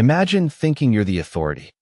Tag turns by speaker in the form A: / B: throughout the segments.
A: Imagine thinking you're the authority,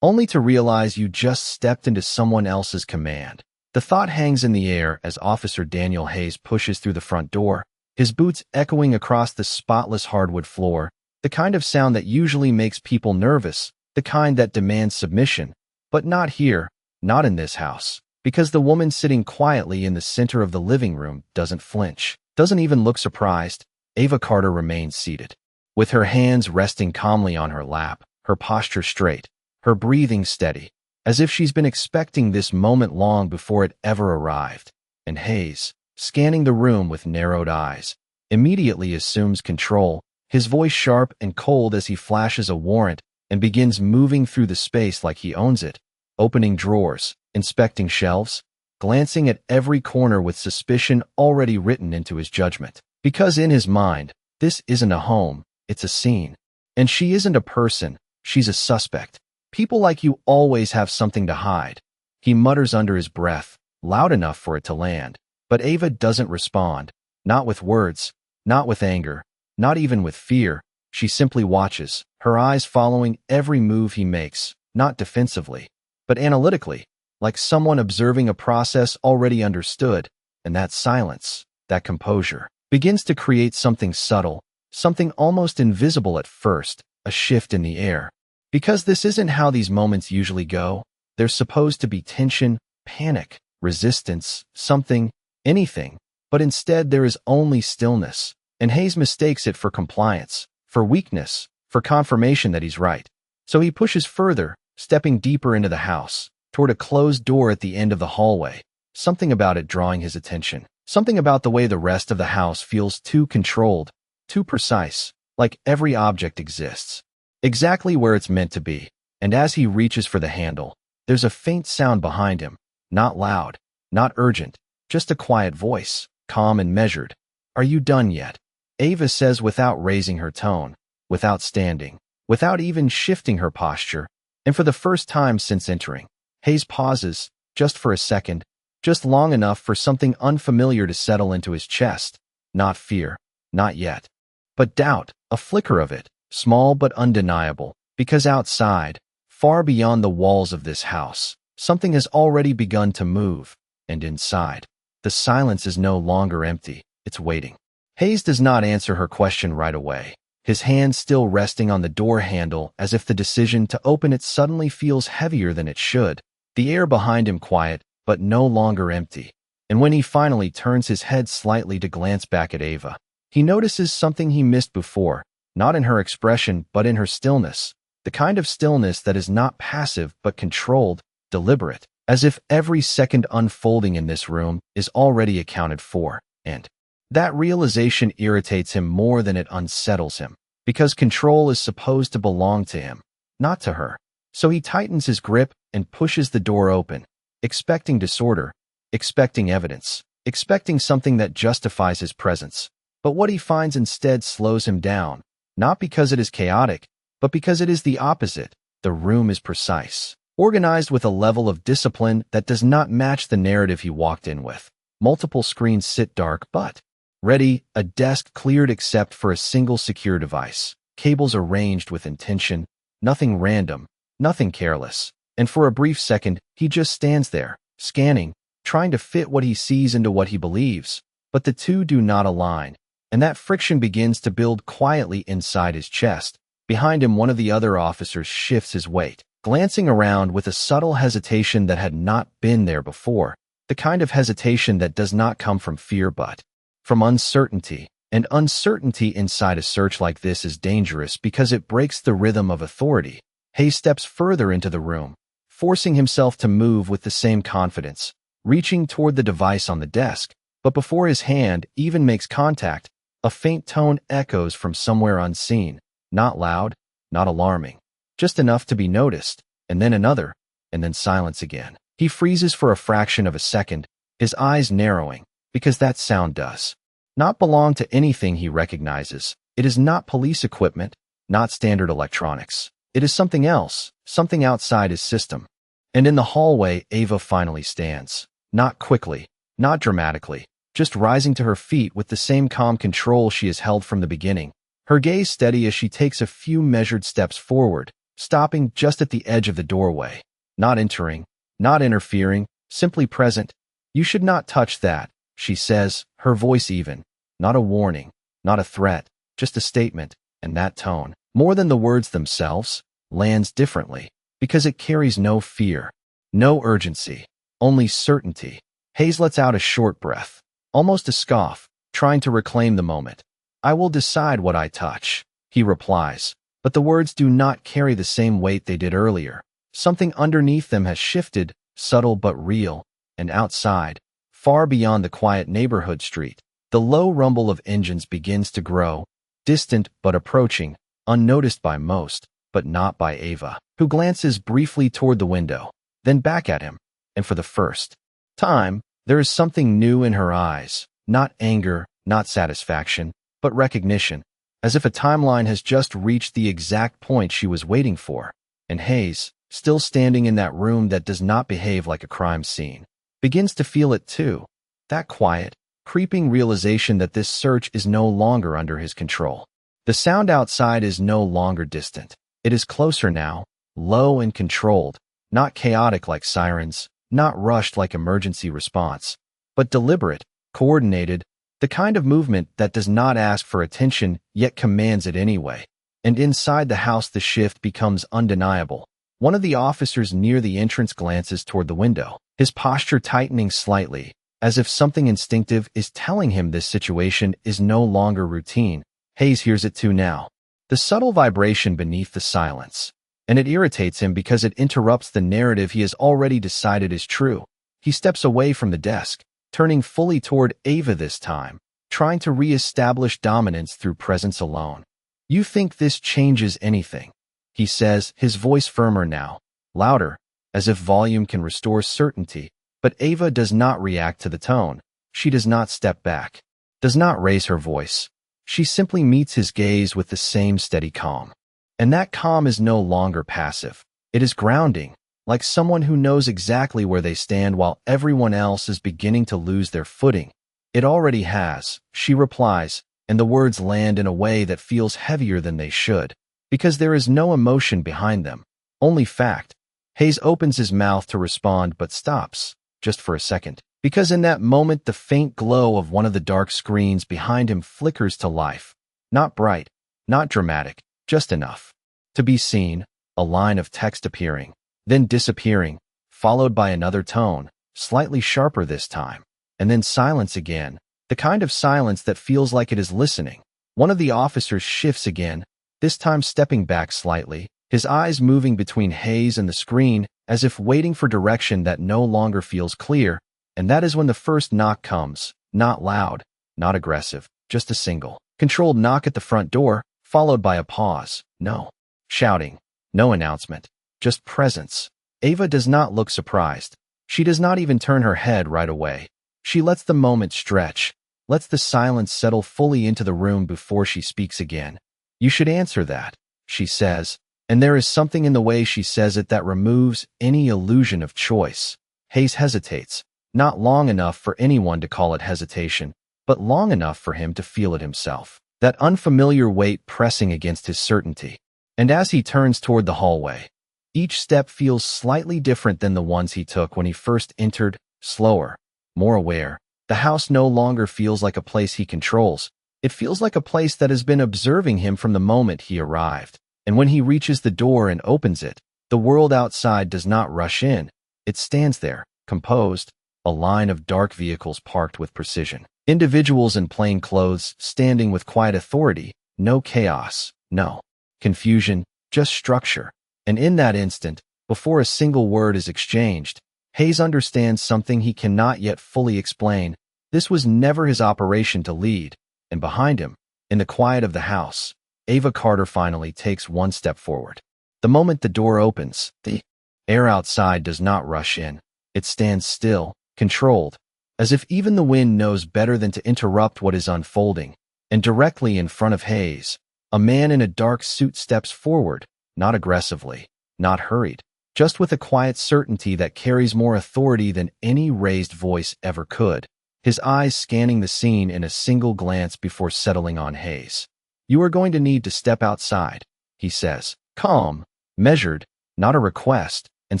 A: only to realize you just stepped into someone else's command. The thought hangs in the air as Officer Daniel Hayes pushes through the front door, his boots echoing across the spotless hardwood floor, the kind of sound that usually makes people nervous, the kind that demands submission. But not here, not in this house, because the woman sitting quietly in the center of the living room doesn't flinch, doesn't even look surprised. Ava Carter remains seated, with her hands resting calmly on her lap, her posture straight, her breathing steady, as if she's been expecting this moment long before it ever arrived. And Hayes, scanning the room with narrowed eyes, immediately assumes control, his voice sharp and cold as he flashes a warrant and begins moving through the space like he owns it, opening drawers, inspecting shelves, glancing at every corner with suspicion already written into his judgment. Because in his mind, this isn't a home, it's a scene. And she isn't a person, she's a suspect. People like you always have something to hide. He mutters under his breath, loud enough for it to land. But Ava doesn't respond, not with words, not with anger, not even with fear. She simply watches, her eyes following every move he makes, not defensively, but analytically, like someone observing a process already understood. And that silence, that composure, begins to create something subtle, something almost invisible at first, a shift in the air. Because this isn't how these moments usually go. There's supposed to be tension, panic, resistance, something, anything. But instead there is only stillness. And Hayes mistakes it for compliance, for weakness, for confirmation that he's right. So he pushes further, stepping deeper into the house, toward a closed door at the end of the hallway. Something about it drawing his attention. Something about the way the rest of the house feels too controlled, too precise, like every object exists exactly where it's meant to be. And as he reaches for the handle, there's a faint sound behind him, not loud, not urgent, just a quiet voice, calm and measured. "Are you done yet?" Ava says without raising her tone, without standing, without even shifting her posture. And for the first time since entering, Hayes pauses, just for a second, just long enough for something unfamiliar to settle into his chest. Not fear, not yet, but doubt, a flicker of it, small but undeniable, because outside, far beyond the walls of this house, something has already begun to move, and inside, the silence is no longer empty, it's waiting. Hayes does not answer her question right away, his hand still resting on the door handle as if the decision to open it suddenly feels heavier than it should, the air behind him quiet, but no longer empty. And when he finally turns his head slightly to glance back at Ava, he notices something he missed before, not in her expression but in her stillness, the kind of stillness that is not passive but controlled, deliberate, as if every second unfolding in this room is already accounted for. And that realization irritates him more than it unsettles him, because control is supposed to belong to him, not to her. So he tightens his grip and pushes the door open, expecting disorder, expecting evidence, expecting something that justifies his presence. But what he finds instead slows him down, not because it is chaotic, but because it is the opposite. The room is precise, organized with a level of discipline that does not match the narrative he walked in with. Multiple screens sit dark but ready, a desk cleared except for a single secure device, cables arranged with intention, nothing random, nothing careless. And for a brief second, he just stands there, scanning, trying to fit what he sees into what he believes. But the two do not align, and that friction begins to build quietly inside his chest. Behind him, one of the other officers shifts his weight, glancing around with a subtle hesitation that had not been there before, the kind of hesitation that does not come from fear but from uncertainty. And uncertainty inside a search like this is dangerous because it breaks the rhythm of authority. Hayes steps further into the room, forcing himself to move with the same confidence, reaching toward the device on the desk. But before his hand even makes contact, a faint tone echoes from somewhere unseen, not loud, not alarming, just enough to be noticed, and then another, and then silence again. He freezes for a fraction of a second, his eyes narrowing, because that sound does not belong to anything he recognizes. It is not police equipment, not standard electronics. It is something else, something outside his system. And in the hallway, Ava finally stands, not quickly, not dramatically, just rising to her feet with the same calm control she has held from the beginning. her gaze steady as she takes a few measured steps forward, stopping just at the edge of the doorway. Not entering, not interfering, simply present. "You should not touch that," she says, her voice even. Not a warning, not a threat, just a statement, and that tone, more than the words themselves, lands differently, because it carries no fear, no urgency, only certainty. Hayes lets out a short breath, almost a scoff, trying to reclaim the moment. "I will decide what I touch," he replies, but the words do not carry the same weight they did earlier. Something underneath them has shifted, subtle but real, and outside, far beyond the quiet neighborhood street, the low rumble of engines begins to grow, distant but approaching, unnoticed by most, but not by Ava, who glances briefly toward the window, then back at him, and for the first time, there is something new in her eyes, not anger, not satisfaction, but recognition, as if a timeline has just reached the exact point she was waiting for, and Hayes, still standing in that room that does not behave like a crime scene, begins to feel it too, that quiet, creeping realization that this search is no longer under his control. The sound outside is no longer distant. It is closer now, low and controlled, not chaotic like sirens, not rushed like emergency response, but deliberate, coordinated, the kind of movement that does not ask for attention yet commands it anyway. And inside the house the shift becomes undeniable. One of the officers near the entrance glances toward the window, his posture tightening slightly, as if something instinctive is telling him this situation is no longer routine. Hayes hears it too now. The subtle vibration beneath the silence, and it irritates him because it interrupts the narrative he has already decided is true. He steps away from the desk, turning fully toward Ava this time, trying to re-establish dominance through presence alone. "You think this changes anything?" he says, his voice firmer now, louder, as if volume can restore certainty. But Ava does not react to the tone. She does not step back, does not raise her voice. She simply meets his gaze with the same steady calm. And that calm is no longer passive. It is grounding, like someone who knows exactly where they stand while everyone else is beginning to lose their footing. "It already has," she replies, and the words land in a way that feels heavier than they should, because there is no emotion behind them, only fact. Hayes opens his mouth to respond but stops, just for a second, because in that moment the faint glow of one of the dark screens behind him flickers to life. Not bright, not dramatic, just enough to be seen, a line of text appearing, then disappearing, followed by another tone, slightly sharper this time, and then silence again, the kind of silence that feels like it is listening. One of the officers shifts again, this time stepping back slightly, his eyes moving between Hayes and the screen as if waiting for direction that no longer feels clear, and that is when the first knock comes, not loud, not aggressive, just a single, controlled knock at the front door, followed by a pause. No shouting, no announcement, just presence. Ava does not look surprised. She does not even turn her head right away. She lets the moment stretch, lets the silence settle fully into the room before she speaks again. "You should answer that," she says, and there is something in the way she says it that removes any illusion of choice. Hayes hesitates, not long enough for anyone to call it hesitation, but long enough for him to feel it himself, that unfamiliar weight pressing against his certainty. And as he turns toward the hallway, each step feels slightly different than the ones he took when he first entered, slower, more aware. The house no longer feels like a place he controls. It feels like a place that has been observing him from the moment he arrived. And when he reaches the door and opens it, the world outside does not rush in. It stands there, composed, a line of dark vehicles parked with precision. Individuals in plain clothes standing with quiet authority, no chaos, no confusion, just structure. And in that instant, before a single word is exchanged, Hayes understands something he cannot yet fully explain. This was never his operation to lead. And behind him, in the quiet of the house, Ava Carter finally takes one step forward. The moment the door opens, the air outside does not rush in. It stands still, controlled, as if even the wind knows better than to interrupt what is unfolding. And directly in front of Hayes, a man in a dark suit steps forward, not aggressively, not hurried, just with a quiet certainty that carries more authority than any raised voice ever could, his eyes scanning the scene in a single glance before settling on Hayes. You are going to need to step outside, he says. Calm, measured, not a request, and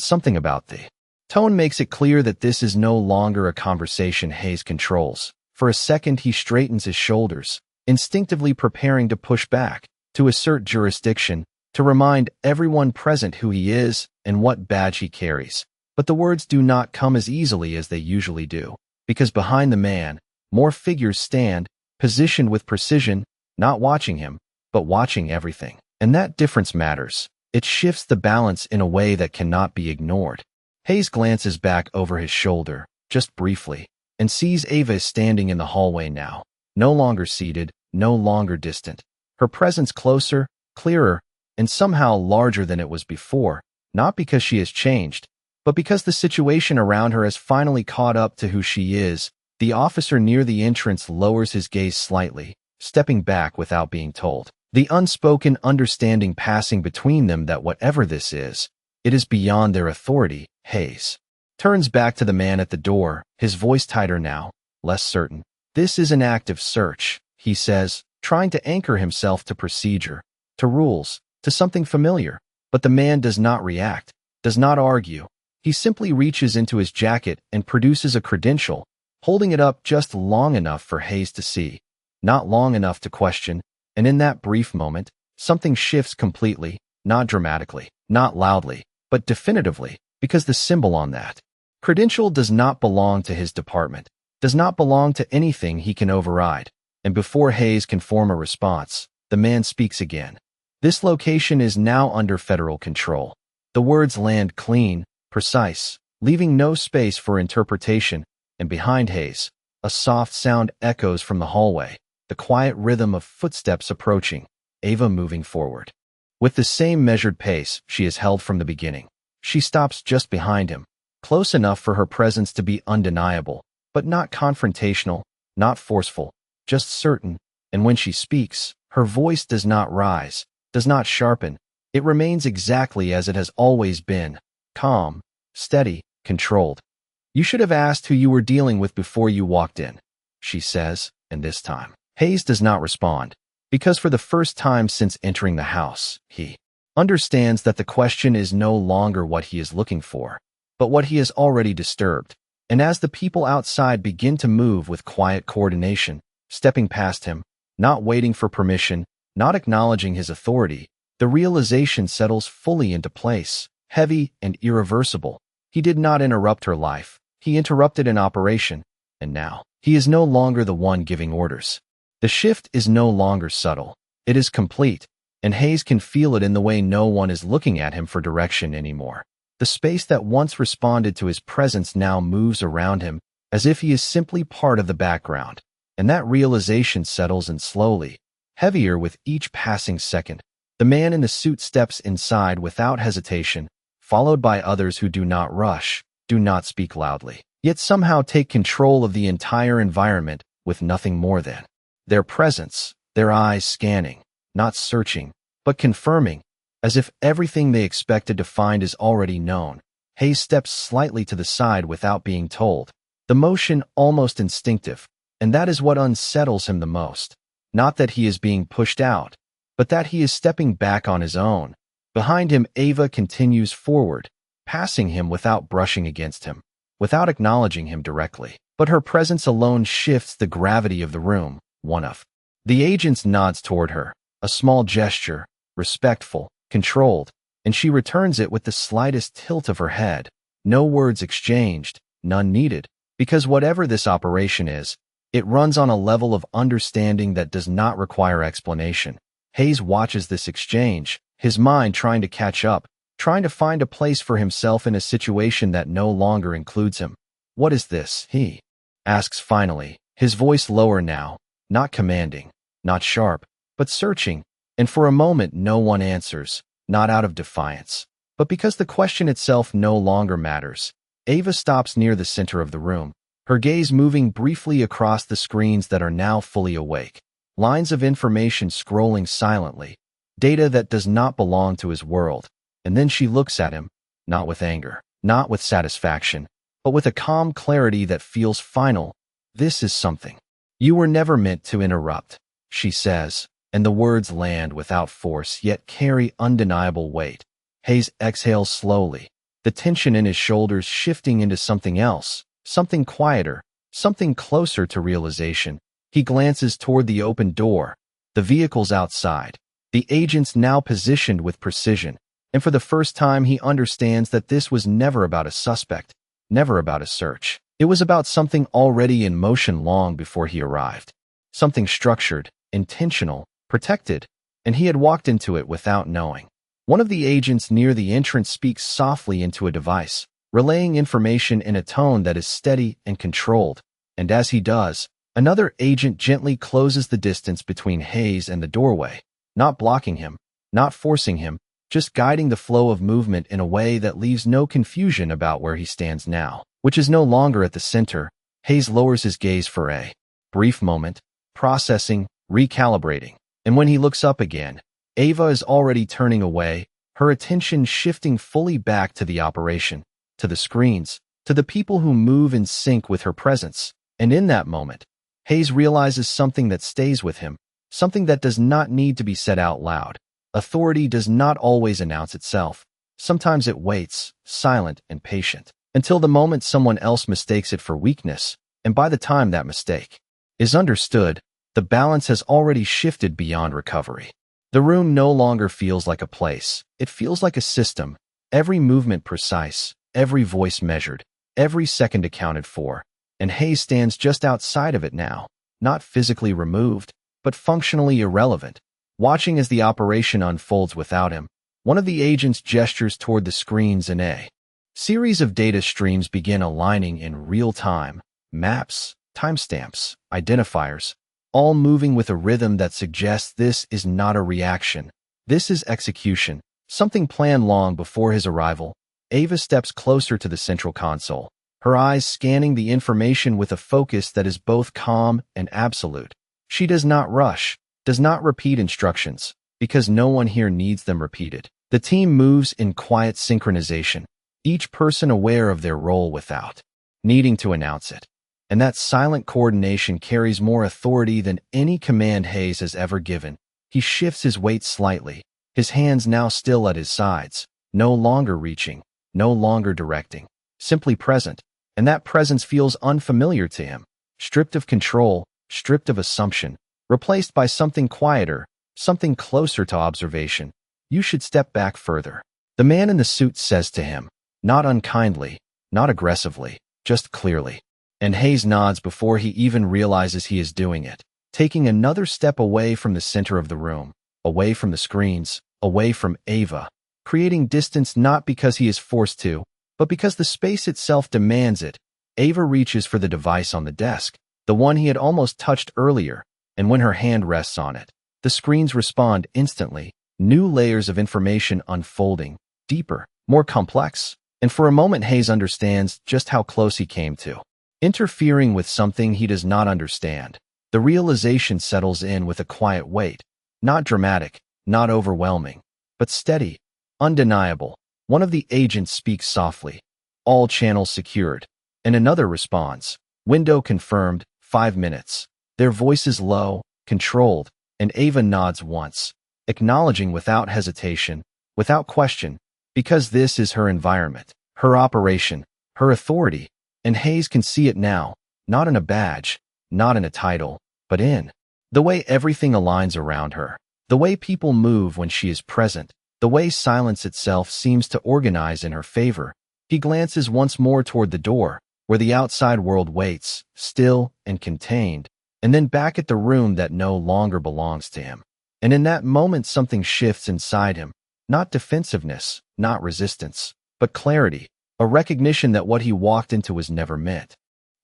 A: something about the tone makes it clear that this is no longer a conversation Hayes controls. For a second he straightens his shoulders, instinctively preparing to push back, to assert jurisdiction, to remind everyone present who he is and what badge he carries. But the words do not come as easily as they usually do, because behind the man, more figures stand, positioned with precision, not watching him, but watching everything. And that difference matters. It shifts the balance in a way that cannot be ignored. Hayes glances back over his shoulder, just briefly, and sees Ava standing in the hallway now, no longer seated, no longer distant. Her presence closer, clearer, and somehow larger than it was before, not because she has changed, but because the situation around her has finally caught up to who she is. The officer near the entrance lowers his gaze slightly, stepping back without being told. The unspoken understanding passing between them that whatever this is, it is beyond their authority. Hayes turns back to the man at the door, his voice tighter now, less certain. This is an active search, he says, trying to anchor himself to procedure, to rules, to something familiar. But the man does not react, does not argue. He simply reaches into his jacket and produces a credential, holding it up just long enough for Hayes to see, not long enough to question. And in that brief moment, something shifts completely, not dramatically, not loudly, but definitively, because the symbol on that credential does not belong to his department, does not belong to anything he can override. And before Hayes can form a response, the man speaks again. This location is now under federal control. The words land clean, precise, leaving no space for interpretation, and behind Hayes, a soft sound echoes from the hallway. The quiet rhythm of footsteps approaching, Ava moving forward. With the same measured pace she has held from the beginning, she stops just behind him, close enough for her presence to be undeniable, but not confrontational, not forceful, just certain. And when she speaks, her voice does not rise, does not sharpen. It remains exactly as it has always been, calm, steady, controlled. You should have asked who you were dealing with before you walked in, she says, and this time Hayes does not respond, because for the first time since entering the house, he understands that the question is no longer what he is looking for, but what he has already disturbed. And as the people outside begin to move with quiet coordination, stepping past him, not waiting for permission, not acknowledging his authority, the realization settles fully into place, heavy and irreversible. He did not interrupt her life. He interrupted an operation, and now he is no longer the one giving orders. The shift is no longer subtle. It is complete, and Hayes can feel it in the way no one is looking at him for direction anymore. The space that once responded to his presence now moves around him, as if he is simply part of the background. And that realization settles in slowly, heavier with each passing second. The man in the suit steps inside without hesitation, followed by others who do not rush, do not speak loudly, yet somehow take control of the entire environment with nothing more than their presence, their eyes scanning, not searching, but confirming, as if everything they expected to find is already known. Hayes steps slightly to the side without being told, the motion almost instinctive, and that is what unsettles him the most. Not that he is being pushed out, but that he is stepping back on his own. Behind him, Ava continues forward, passing him without brushing against him, without acknowledging him directly. But her presence alone shifts the gravity of the room. One of the agents nods toward her, a small gesture, respectful, controlled, and she returns it with the slightest tilt of her head. No words exchanged, none needed, because whatever this operation is, it runs on a level of understanding that does not require explanation. Hayes watches this exchange, his mind trying to catch up, trying to find a place for himself in a situation that no longer includes him. What is this? He asks finally, his voice lower now, not commanding, not sharp, but searching. And for a moment no one answers, not out of defiance, but because the question itself no longer matters. Ava stops near the center of the room, her gaze moving briefly across the screens that are now fully awake. Lines of information scrolling silently, data that does not belong to his world. And then she looks at him, not with anger, not with satisfaction, but with a calm clarity that feels final. This is something you were never meant to interrupt, she says, and the words land without force yet carry undeniable weight. Hayes exhales slowly, the tension in his shoulders shifting into something else, something quieter, something closer to realization. He glances toward the open door, the vehicles outside, the agents now positioned with precision, and for the first time he understands that this was never about a suspect, never about a search. It was about something already in motion long before he arrived. Something structured, intentional, protected, and he had walked into it without knowing. One of the agents near the entrance speaks softly into a device, relaying information in a tone that is steady and controlled, and as he does, another agent gently closes the distance between Hayes and the doorway, not blocking him, not forcing him, just guiding the flow of movement in a way that leaves no confusion about where he stands now, which is no longer at the center. Hayes lowers his gaze for a brief moment, processing, recalibrating, and when he looks up again, Ava is already turning away, her attention shifting fully back to the operation, to the screens, to the people who move in sync with her presence. And in that moment, Hayes realizes something that stays with him, something that does not need to be said out loud. Authority does not always announce itself. Sometimes it waits, silent and patient, until the moment someone else mistakes it for weakness, and by the time that mistake is understood, the balance has already shifted beyond recovery. The room no longer feels like a place. It feels like a system, every movement precise, every voice measured, every second accounted for, and Hayes stands just outside of it now, not physically removed, but functionally irrelevant, watching as the operation unfolds without him. One of the agents gestures toward the screens and a series of data streams begin aligning in real time, maps, timestamps, identifiers, all moving with a rhythm that suggests this is not a reaction. This is execution, something planned long before his arrival. Ava steps closer to the central console, her eyes scanning the information with a focus that is both calm and absolute. She does not rush, does not repeat instructions, because no one here needs them repeated. The team moves in quiet synchronization, each person aware of their role without needing to announce it. And that silent coordination carries more authority than any command Hayes has ever given. He shifts his weight slightly, his hands now still at his sides, no longer reaching, no longer directing, simply present, and that presence feels unfamiliar to him, stripped of control, stripped of assumption, replaced by something quieter, something closer to observation. You should step back further. The man in the suit says to him, not unkindly, not aggressively, just clearly. And Hayes nods before he even realizes he is doing it, taking another step away from the center of the room, away from the screens, away from Ava, creating distance not because he is forced to, but because the space itself demands it. Ava reaches for the device on the desk, the one he had almost touched earlier, and when her hand rests on it, the screens respond instantly, new layers of information unfolding, deeper, more complex, and for a moment Hayes understands just how close he came to interfering with something he does not understand. The realization settles in with a quiet weight, not dramatic, not overwhelming, but steady, undeniable. One of the agents speaks softly, all channels secured, and another responds, window confirmed, 5 minutes. Their voices low, controlled, and Ava nods once, acknowledging without hesitation, without question, because this is her environment, her operation, her authority, and Hayes can see it now, not in a badge, not in a title, but in the way everything aligns around her, the way people move when she is present, the way silence itself seems to organize in her favor. He glances once more toward the door, where the outside world waits, still and contained, and then back at the room that no longer belongs to him. And in that moment something shifts inside him, not defensiveness, not resistance, but clarity, a recognition that what he walked into was never meant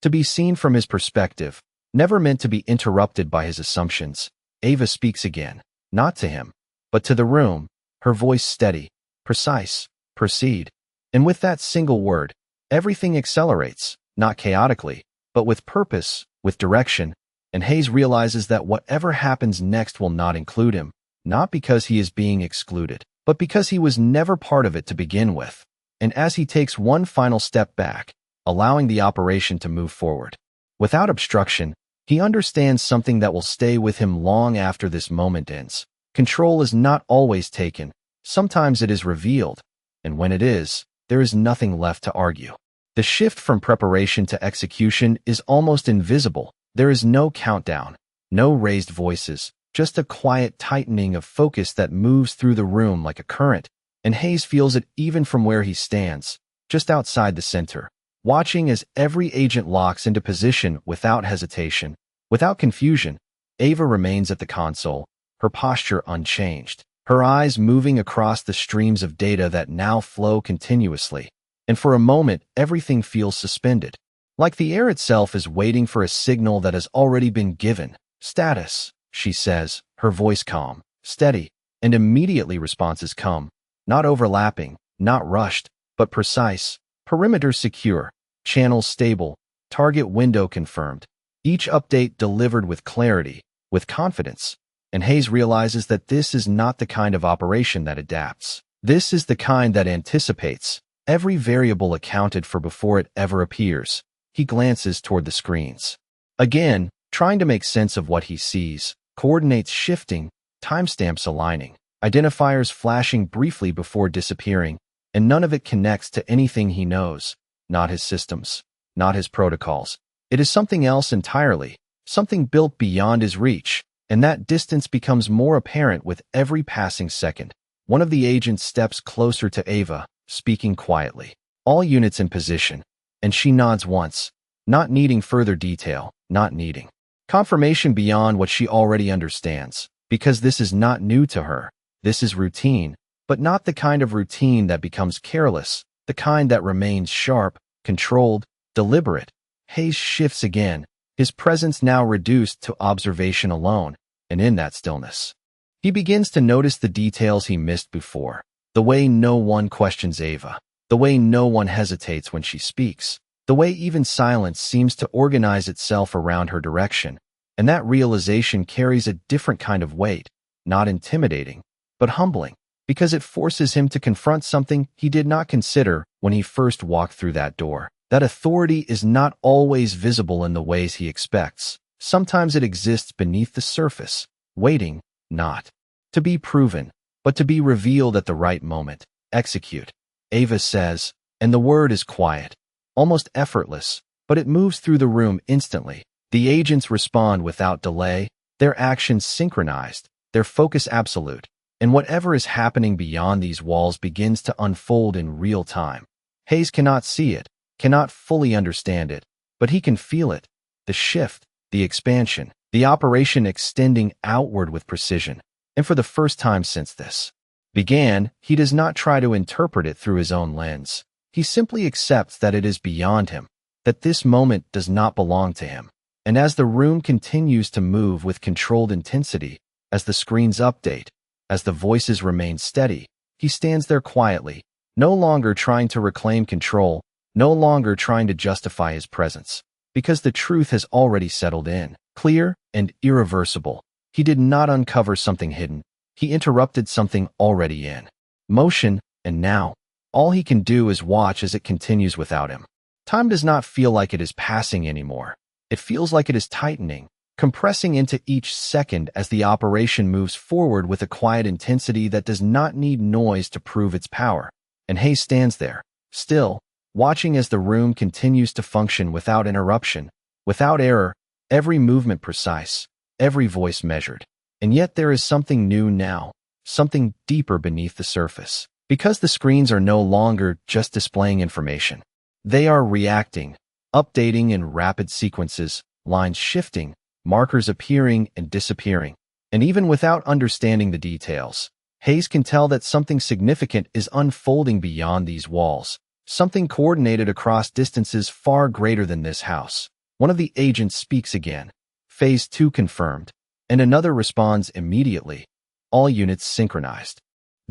A: to be seen from his perspective, never meant to be interrupted by his assumptions. Ava speaks again, not to him, but to the room, her voice steady, precise, proceed. And with that single word, everything accelerates, not chaotically, but with purpose, with direction, and Hayes realizes that whatever happens next will not include him, not because he is being excluded, but because he was never part of it to begin with. And as he takes one final step back, allowing the operation to move forward, without obstruction, He understands something that will stay with him long after this moment ends. Control is not always taken. Sometimes it is revealed, and when it is, there is nothing left to argue. The shift from preparation to execution is almost invisible. There is no countdown, no raised voices, just a quiet tightening of focus that moves through the room like a current, and Hayes feels it even from where he stands, just outside the center, watching as every agent locks into position without hesitation. Without confusion, Ava remains at the console, her posture unchanged, her eyes moving across the streams of data that now flow continuously. And for a moment, everything feels suspended, like the air itself is waiting for a signal that has already been given. Status, she says, her voice calm, steady, and immediately responses come, not overlapping, not rushed, but precise. Perimeter secure, channels stable, target window confirmed. Each update delivered with clarity, with confidence, and Hayes realizes that this is not the kind of operation that adapts. This is the kind that anticipates, every variable accounted for before it ever appears. He glances toward the screens. Again, trying to make sense of what he sees, coordinates shifting, timestamps aligning, identifiers flashing briefly before disappearing, and none of it connects to anything he knows, not his systems, not his protocols. It is something else entirely, something built beyond his reach, and that distance becomes more apparent with every passing second. One of the agents steps closer to Ava, speaking quietly. All units in position, and she nods once, not needing further detail, not needing confirmation beyond what she already understands, because this is not new to her. This is routine, but not the kind of routine that becomes careless, the kind that remains sharp, controlled, deliberate. Hayes shifts again, his presence now reduced to observation alone, and in that stillness, he begins to notice the details he missed before. The way no one questions Ava, the way no one hesitates when she speaks, the way even silence seems to organize itself around her direction, and that realization carries a different kind of weight, not intimidating, but humbling, because it forces him to confront something he did not consider when he first walked through that door. That authority is not always visible in the ways he expects. Sometimes it exists beneath the surface, waiting, not to be proven, but to be revealed at the right moment. Execute, Ava says, and the word is quiet, almost effortless, but it moves through the room instantly. The agents respond without delay, their actions synchronized, their focus absolute, and whatever is happening beyond these walls begins to unfold in real time. Hayes cannot see it, cannot fully understand it, but he can feel it, the shift, the expansion, the operation extending outward with precision. And for the first time since this began, he does not try to interpret it through his own lens. He simply accepts that it is beyond him, that this moment does not belong to him. And as the room continues to move with controlled intensity, as the screens update, as the voices remain steady, he stands there quietly, no longer trying to reclaim control, no longer trying to justify his presence, because the truth has already settled in, clear and irreversible. He did not uncover something hidden. He interrupted something already in motion, and now, all he can do is watch as it continues without him. Time does not feel like it is passing anymore. It feels like it is tightening, compressing into each second as the operation moves forward with a quiet intensity that does not need noise to prove its power. And Hayes stands there, still, watching as the room continues to function without interruption, without error, every movement precise, every voice measured. And yet there is something new now, something deeper beneath the surface. Because the screens are no longer just displaying information. They are reacting, updating in rapid sequences, lines shifting, markers appearing and disappearing. And even without understanding the details, Hayes can tell that something significant is unfolding beyond these walls, something coordinated across distances far greater than this house. One of the agents speaks again. Phase 2 confirmed, and another responds immediately. All units synchronized.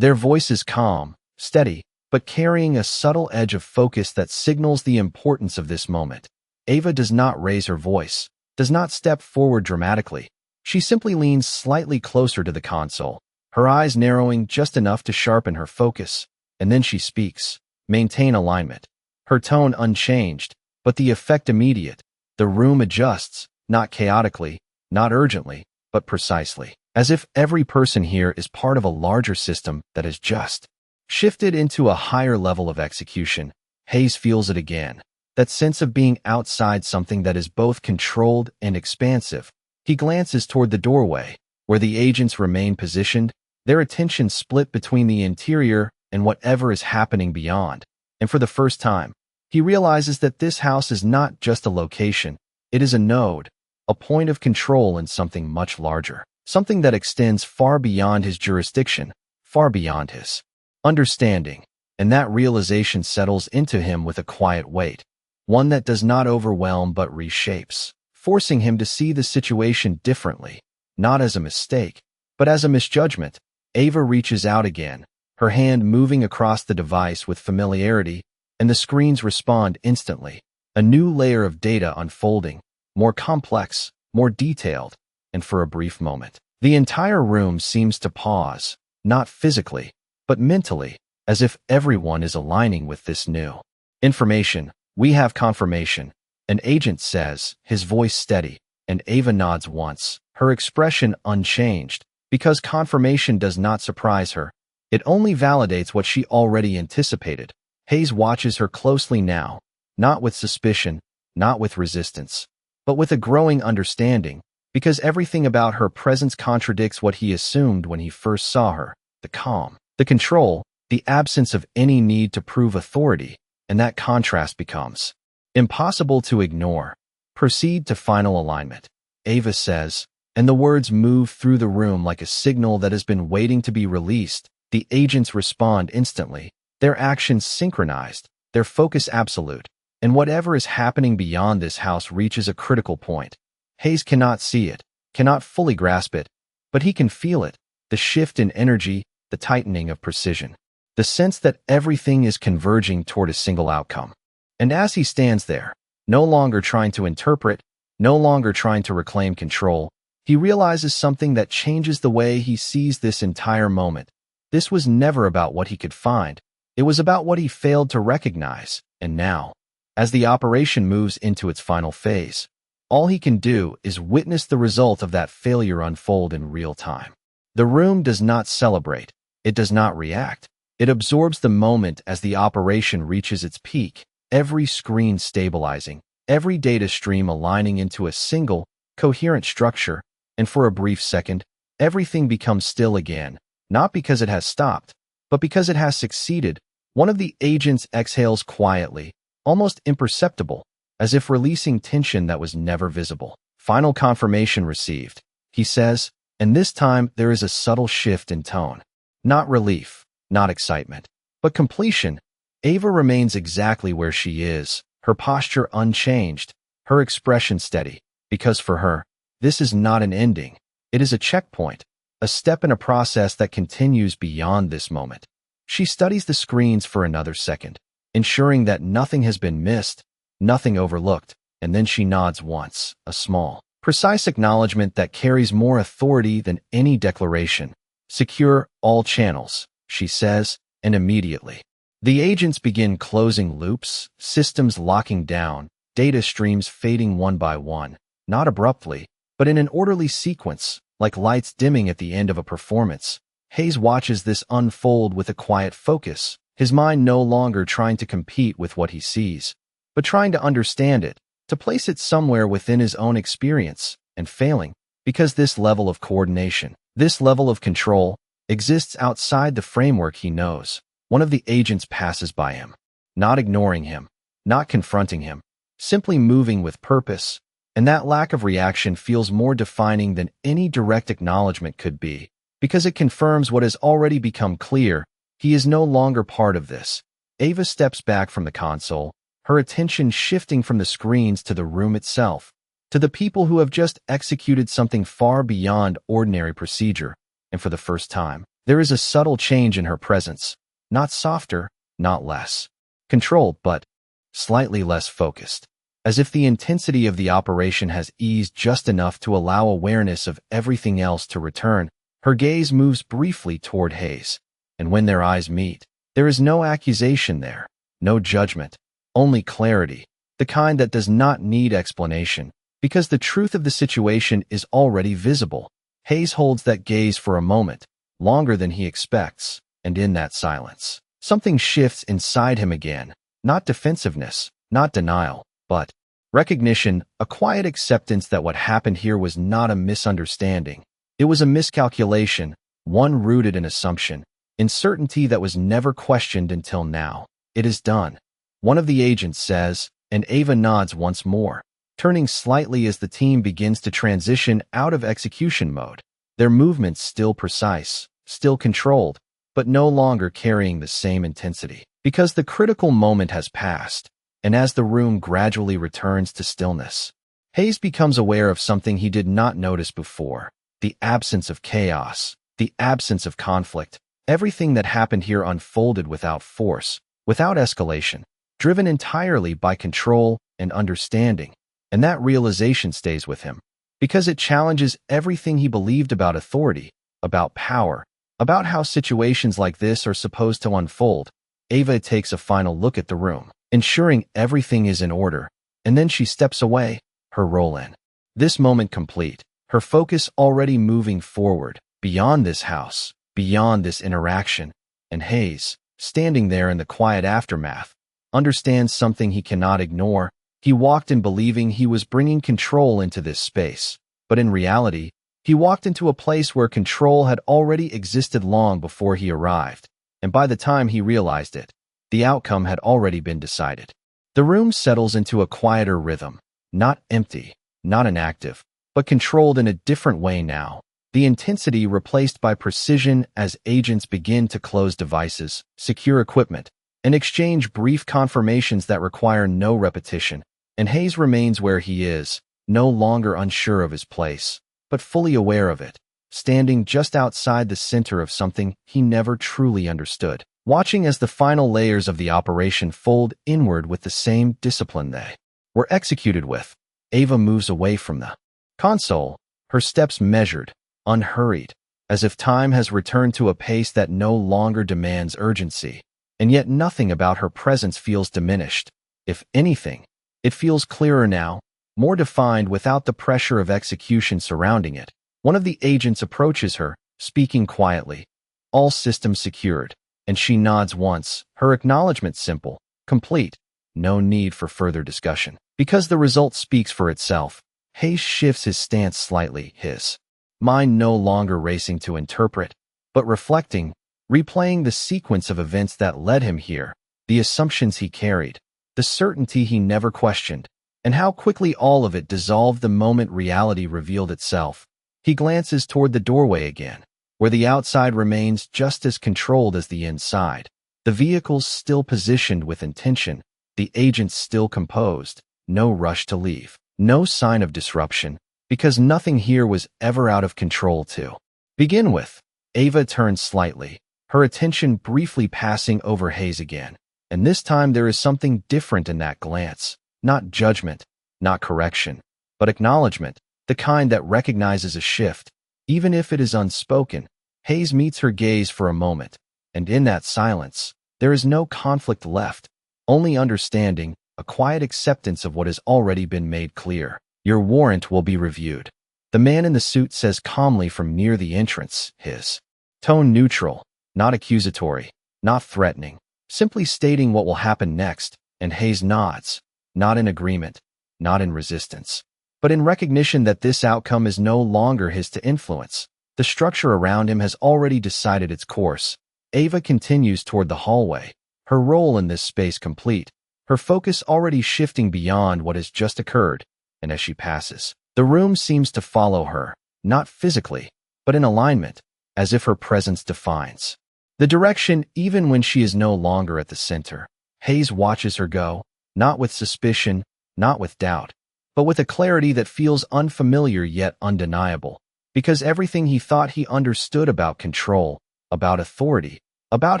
A: Their voice is calm, steady, but carrying a subtle edge of focus that signals the importance of this moment. Ava does not raise her voice, does not step forward dramatically. She simply leans slightly closer to the console, her eyes narrowing just enough to sharpen her focus, and then she speaks. Maintain alignment. Her tone unchanged, but the effect immediate. The room adjusts, not chaotically, not urgently, but precisely, as if every person here is part of a larger system that has just shifted into a higher level of execution. Hayes feels it again, that sense of being outside something that is both controlled and expansive. He glances toward the doorway, where the agents remain positioned, their attention split between the interior and whatever is happening beyond. And for the first time, he realizes that this house is not just a location, it is a node, a point of control in something much larger, something that extends far beyond his jurisdiction, far beyond his understanding. And that realization settles into him with a quiet weight, one that does not overwhelm but reshapes, forcing him to see the situation differently, not as a mistake, but as a misjudgment. Ava reaches out again, her hand moving across the device with familiarity, and the screens respond instantly. A new layer of data unfolding, more complex, more detailed, and for a brief moment, the entire room seems to pause, not physically, but mentally, as if everyone is aligning with this new information. We have confirmation, an agent says, his voice steady, and Ava nods once, her expression unchanged, because confirmation does not surprise her. It only validates what she already anticipated. Hayes watches her closely now, not with suspicion, not with resistance, but with a growing understanding, because everything about her presence contradicts what he assumed when he first saw her: the calm, the control, the absence of any need to prove authority, and that contrast becomes impossible to ignore. Proceed to final alignment, Ava says, and the words move through the room like a signal that has been waiting to be released. The agents respond instantly, their actions synchronized, their focus absolute, and whatever is happening beyond this house reaches a critical point. Hayes cannot see it, cannot fully grasp it, but he can feel it, the shift in energy, the tightening of precision, the sense that everything is converging toward a single outcome. And as he stands there, no longer trying to interpret, no longer trying to reclaim control, he realizes something that changes the way he sees this entire moment. This was never about what he could find. It was about what he failed to recognize. And now, as the operation moves into its final phase, all he can do is witness the result of that failure unfold in real time. The room does not celebrate. It does not react. It absorbs the moment as the operation reaches its peak, every screen stabilizing, every data stream aligning into a single, coherent structure, and for a brief second, everything becomes still again, not because it has stopped, but because it has succeeded. One of the agents exhales quietly, almost imperceptible, as if releasing tension that was never visible. Final confirmation received, he says, and this time there is a subtle shift in tone. Not relief, not excitement, but completion. Ava remains exactly where she is, her posture unchanged, her expression steady, because for her, this is not an ending. It is a checkpoint, a step in a process that continues beyond this moment. She studies the screens for another second, ensuring that nothing has been missed, nothing overlooked, and then she nods once, a small, precise acknowledgement that carries more authority than any declaration. Secure all channels, she says, and immediately, the agents begin closing loops, systems locking down, data streams fading one by one, not abruptly, but in an orderly sequence, like lights dimming at the end of a performance. Hayes watches this unfold with a quiet focus, his mind no longer trying to compete with what he sees, but trying to understand it, to place it somewhere within his own experience, and failing, because this level of coordination, this level of control, exists outside the framework he knows. One of the agents passes by him, not ignoring him, not confronting him, simply moving with purpose, and that lack of reaction feels more defining than any direct acknowledgement could be, because it confirms what has already become clear: he is no longer part of this. Ava steps back from the console, her attention shifting from the screens to the room itself, to the people who have just executed something far beyond ordinary procedure, and for the first time, there is a subtle change in her presence, not softer, not less controlled, but slightly less focused, as if the intensity of the operation has eased just enough to allow awareness of everything else to return. Her gaze moves briefly toward Hayes, and when their eyes meet, there is no accusation there, no judgment, only clarity, the kind that does not need explanation, because the truth of the situation is already visible. Hayes holds that gaze for a moment, longer than he expects, and in that silence, something shifts inside him again. Not defensiveness, not denial, but recognition, a quiet acceptance that what happened here was not a misunderstanding. It was a miscalculation, one rooted in assumption, in certainty that was never questioned until now. It is done, one of the agents says, and Ava nods once more, turning slightly as the team begins to transition out of execution mode. Their movements still precise, still controlled, but no longer carrying the same intensity. Because the critical moment has passed, and as the room gradually returns to stillness, Hayes becomes aware of something he did not notice before: the absence of chaos, the absence of conflict. Everything that happened here unfolded without force, without escalation, driven entirely by control and understanding. And that realization stays with him, because it challenges everything he believed about authority, about power, about how situations like this are supposed to unfold. Ava takes a final look at the room, ensuring everything is in order, and then she steps away, her role in this moment complete, her focus already moving forward, beyond this house, beyond this interaction. And Hayes, standing there in the quiet aftermath, understands something he cannot ignore. He walked in believing he was bringing control into this space, but in reality, he walked into a place where control had already existed long before he arrived. And by the time he realized it, the outcome had already been decided. The room settles into a quieter rhythm, not empty, not inactive, but controlled in a different way now. The intensity replaced by precision as agents begin to close devices, secure equipment, and exchange brief confirmations that require no repetition. And Hayes remains where he is, no longer unsure of his place, but fully aware of it, standing just outside the center of something he never truly understood, watching as the final layers of the operation fold inward with the same discipline they were executed with. Ava moves away from the console, her steps measured, unhurried, as if time has returned to a pace that no longer demands urgency. And yet nothing about her presence feels diminished. If anything, it feels clearer now, more defined without the pressure of execution surrounding it. One of the agents approaches her, speaking quietly. All systems secured, and she nods once, her acknowledgement simple, complete. No need for further discussion. Because the result speaks for itself, Hayes shifts his stance slightly, his mind no longer racing to interpret, but reflecting, replaying the sequence of events that led him here, the assumptions he carried, the certainty he never questioned, and how quickly all of it dissolved the moment reality revealed itself. He glances toward the doorway again, where the outside remains just as controlled as the inside. The vehicles still positioned with intention, the agents still composed, no rush to leave, no sign of disruption, because nothing here was ever out of control to begin with. Ava turns slightly, her attention briefly passing over Hayes again, and this time there is something different in that glance. Not judgment, not correction, but acknowledgement, the kind that recognizes a shift, even if it is unspoken. Hayes meets her gaze for a moment, and in that silence, there is no conflict left, only understanding, a quiet acceptance of what has already been made clear. Your warrant will be reviewed, the man in the suit says calmly from near the entrance, his tone neutral, not accusatory, not threatening, simply stating what will happen next. And Hayes nods, not in agreement, not in resistance, but in recognition that this outcome is no longer his to influence. The structure around him has already decided its course. Ava continues toward the hallway, her role in this space complete, her focus already shifting beyond what has just occurred. And as she passes, the room seems to follow her, not physically, but in alignment, as if her presence defines the direction even when she is no longer at the center. Hayes watches her go, not with suspicion, not with doubt, but with a clarity that feels unfamiliar yet undeniable, because everything he thought he understood about control, about authority, about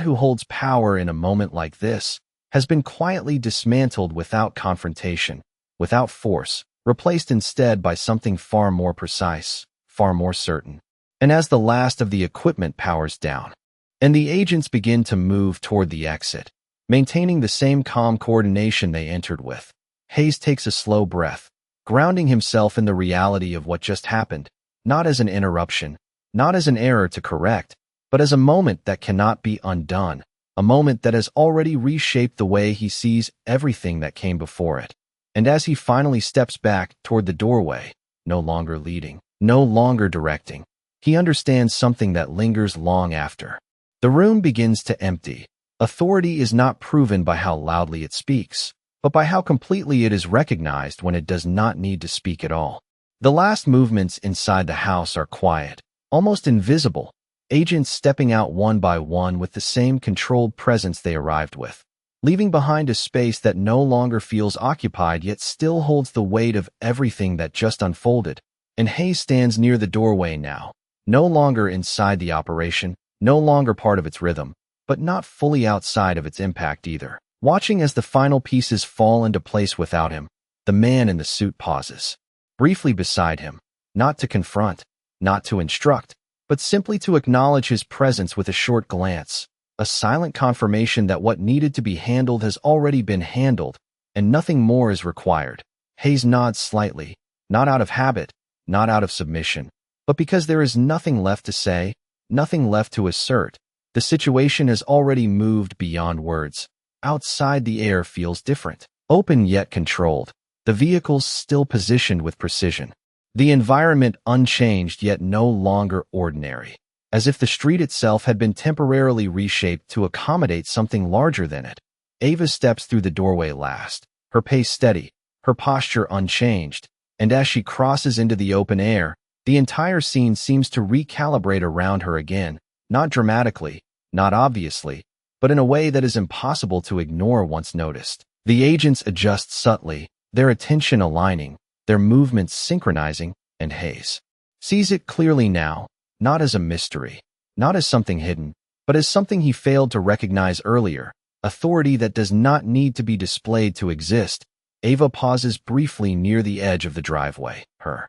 A: who holds power in a moment like this, has been quietly dismantled without confrontation, without force, replaced instead by something far more precise, far more certain. And as the last of the equipment powers down, and the agents begin to move toward the exit, maintaining the same calm coordination they entered with, Hayes takes a slow breath, grounding himself in the reality of what just happened, not as an interruption, not as an error to correct, but as a moment that cannot be undone, a moment that has already reshaped the way he sees everything that came before it. And as he finally steps back toward the doorway, no longer leading, no longer directing, he understands something that lingers long after. The room begins to empty. Authority is not proven by how loudly it speaks, but by how completely it is recognized when it does not need to speak at all. The last movements inside the house are quiet, almost invisible, agents stepping out one by one with the same controlled presence they arrived with, leaving behind a space that no longer feels occupied yet still holds the weight of everything that just unfolded. And Hayes stands near the doorway now, no longer inside the operation, no longer part of its rhythm, but not fully outside of its impact either. Watching as the final pieces fall into place without him, the man in the suit pauses, briefly beside him, not to confront, not to instruct, but simply to acknowledge his presence with a short glance, a silent confirmation that what needed to be handled has already been handled, and nothing more is required. Hayes nods slightly, not out of habit, not out of submission, but because there is nothing left to say, nothing left to assert. The situation has already moved beyond words. Outside, the air feels different, open yet controlled, the vehicles still positioned with precision. The environment unchanged yet no longer ordinary, as if the street itself had been temporarily reshaped to accommodate something larger than it. Ava steps through the doorway last, her pace steady, her posture unchanged, and as she crosses into the open air, the entire scene seems to recalibrate around her again, not dramatically, not obviously, but in a way that is impossible to ignore once noticed. The agents adjust subtly, their attention aligning, their movements synchronizing, and Hayes sees it clearly now, not as a mystery, not as something hidden, but as something he failed to recognize earlier, authority that does not need to be displayed to exist. Ava pauses briefly near the edge of the driveway, her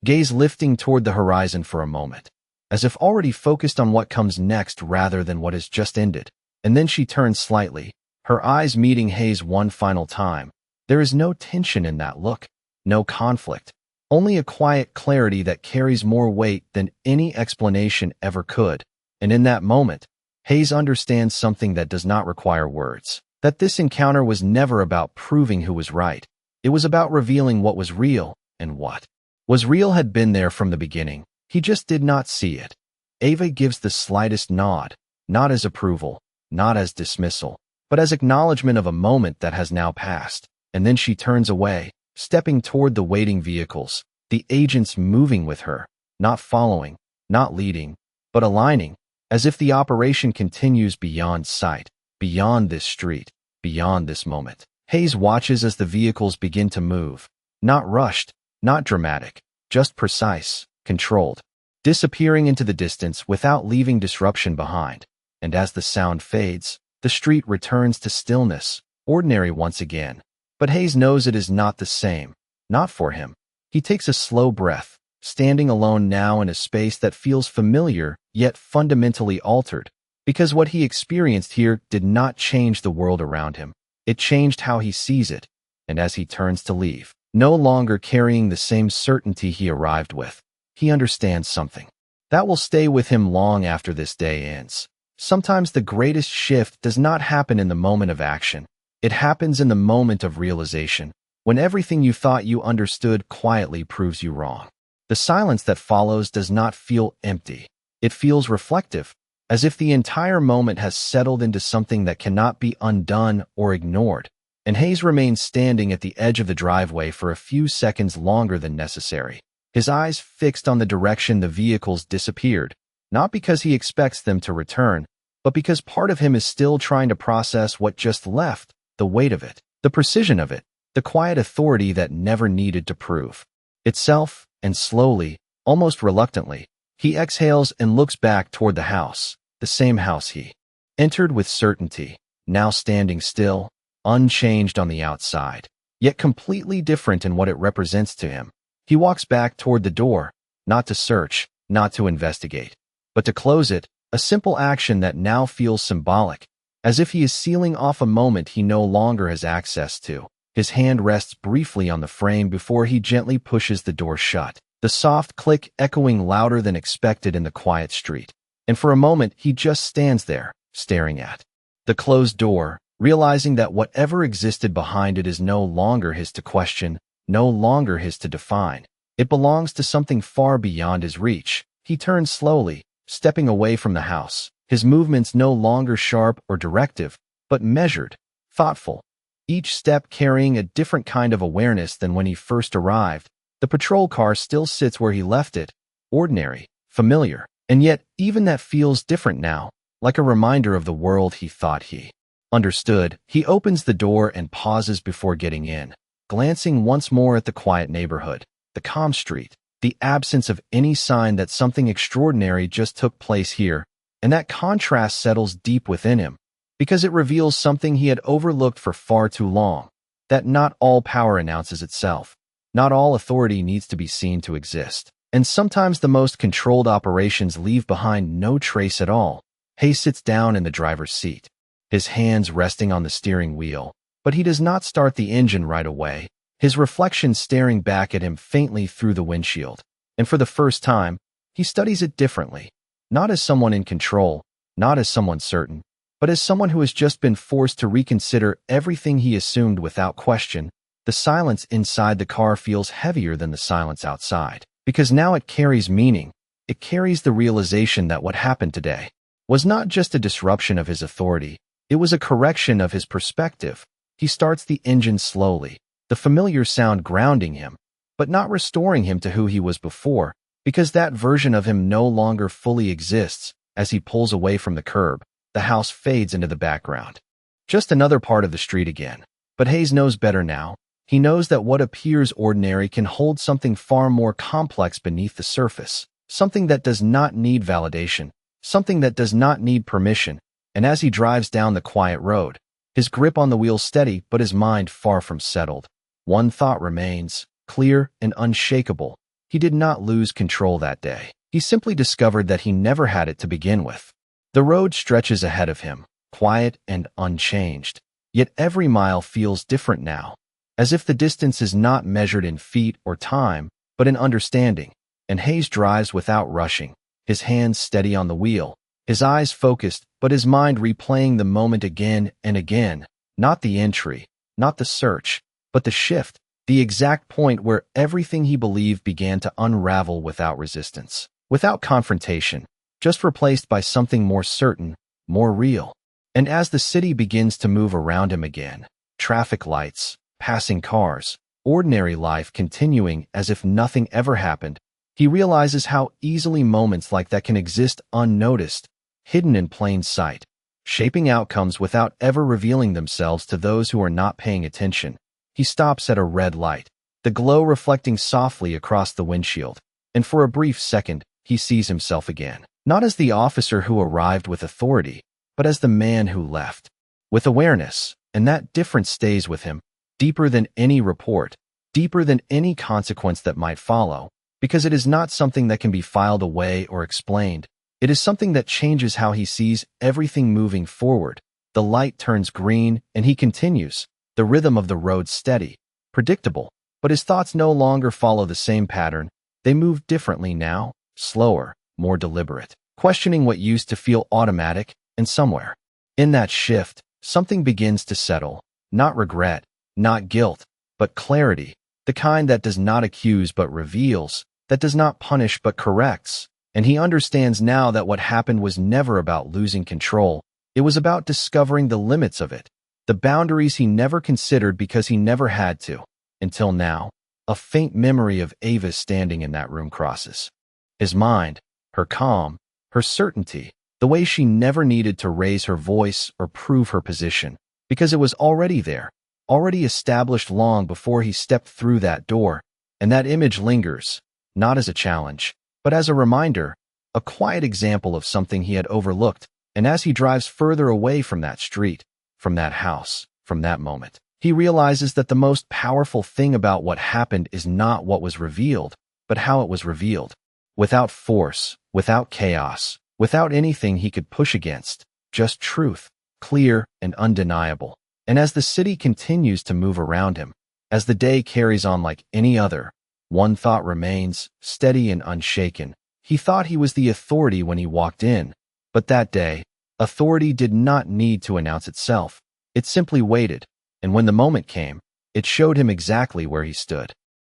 A: gaze lifting toward the horizon for a moment, as if already focused on what comes next rather than what has just ended. And then she turns slightly, her eyes meeting Hayes one final time. There is no tension in that look, no conflict, only a quiet clarity that carries more weight than any explanation ever could. And in that moment, Hayes understands something that does not require words, that this encounter was never about proving who was right. It was about revealing what was real, and what was real had been there from the beginning. He just did not see it. Ava gives the slightest nod, not as approval, not as dismissal, but as acknowledgement of a moment that has now passed. And then she turns away, stepping toward the waiting vehicles, the agents moving with her, not following, not leading, but aligning, as if the operation continues beyond sight, beyond this street, beyond this moment. Hayes watches as the vehicles begin to move, not rushed, not dramatic, just precise, controlled, disappearing into the distance without leaving disruption behind. And as the sound fades, the street returns to stillness, ordinary once again. But Hayes knows it is not the same, not for him. He takes a slow breath, standing alone now in a space that feels familiar yet fundamentally altered, because what he experienced here did not change the world around him. It changed how he sees it, and as he turns to leave, no longer carrying the same certainty he arrived with, he understands something that will stay with him long after this day ends. Sometimes the greatest shift does not happen in the moment of action. It happens in the moment of realization, when everything you thought you understood quietly proves you wrong. The silence that follows does not feel empty. It feels reflective, as if the entire moment has settled into something that cannot be undone or ignored. And Hayes remains standing at the edge of the driveway for a few seconds longer than necessary, his eyes fixed on the direction the vehicles disappeared, not because he expects them to return, but because part of him is still trying to process what just left, the weight of it, the precision of it, the quiet authority that never needed to prove itself. And slowly, almost reluctantly, he exhales and looks back toward the house, the same house he entered with certainty, now standing still, unchanged on the outside, yet completely different in what it represents to him. He walks back toward the door, not to search, not to investigate, but to close it, a simple action that now feels symbolic, as if he is sealing off a moment he no longer has access to. His hand rests briefly on the frame before he gently pushes the door shut, the soft click echoing louder than expected in the quiet street. And for a moment, he just stands there, staring at the closed door, realizing that whatever existed behind it is no longer his to question, no longer his to define. It belongs to something far beyond his reach. He turns slowly, stepping away from the house, his movements no longer sharp or directive, but measured, thoughtful, each step carrying a different kind of awareness than when he first arrived. The patrol car still sits where he left it, ordinary, familiar, and yet even that feels different now, like a reminder of the world he thought he understood. He opens the door and pauses before getting in, glancing once more at the quiet neighborhood, the calm street, the absence of any sign that something extraordinary just took place here, and that contrast settles deep within him, because it reveals something he had overlooked for far too long, that not all power announces itself, not all authority needs to be seen to exist, and sometimes the most controlled operations leave behind no trace at all. Hayes sits down in the driver's seat, his hands resting on the steering wheel, but he does not start the engine right away, his reflection staring back at him faintly through the windshield. And for the first time, he studies it differently, not as someone in control, not as someone certain, but as someone who has just been forced to reconsider everything he assumed without question. The silence inside the car feels heavier than the silence outside, because now it carries meaning. It carries the realization that what happened today was not just a disruption of his authority, it was a correction of his perspective. He starts the engine slowly, the familiar sound grounding him, but not restoring him to who he was before, because that version of him no longer fully exists. As he pulls away from the curb, the house fades into the background. Just another part of the street again. But Hayes knows better now. He knows that what appears ordinary can hold something far more complex beneath the surface, something that does not need validation, something that does not need permission. And as he drives down the quiet road, his grip on the wheel steady but his mind far from settled, one thought remains, clear and unshakable. He did not lose control that day. He simply discovered that he never had it to begin with. The road stretches ahead of him, quiet and unchanged, yet every mile feels different now, as if the distance is not measured in feet or time, but in understanding. And Hayes drives without rushing, his hands steady on the wheel, his eyes focused, but his mind replaying the moment again and again, not the entry, not the search, but the shift, the exact point where everything he believed began to unravel without resistance, without confrontation, just replaced by something more certain, more real. And as the city begins to move around him again, traffic lights, passing cars, ordinary life continuing as if nothing ever happened, he realizes how easily moments like that can exist unnoticed, hidden in plain sight, shaping outcomes without ever revealing themselves to those who are not paying attention. He stops at a red light, the glow reflecting softly across the windshield, and for a brief second, he sees himself again, not as the officer who arrived with authority, but as the man who left with awareness. And that difference stays with him, deeper than any report, deeper than any consequence that might follow, because it is not something that can be filed away or explained. It is something that changes how he sees everything moving forward. The light turns green, and he continues, the rhythm of the road steady, predictable, but his thoughts no longer follow the same pattern. They move differently now, slower, more deliberate, questioning what used to feel automatic. And somewhere in that shift, something begins to settle, not regret, not guilt, but clarity, the kind that does not accuse but reveals, that does not punish but corrects. And he understands now that what happened was never about losing control. It was about discovering the limits of it, the boundaries he never considered because he never had to. Until now, a faint memory of Ava standing in that room crosses his mind, her calm, her certainty, the way she never needed to raise her voice or prove her position, because it was already there, already established long before he stepped through that door. And that image lingers, not as a challenge, but as a reminder, a quiet example of something he had overlooked. And as he drives further away from that street, from that house, from that moment, he realizes that the most powerful thing about what happened is not what was revealed, but how it was revealed. Without force, without chaos, without anything he could push against, just truth, clear and undeniable. And as the city continues to move around him, as the day carries on like any other, one thought remains, steady and unshaken. He thought he was the authority when he walked in, but that day, authority did not need to announce itself. It simply waited, and when the moment came, it showed him exactly where he stood.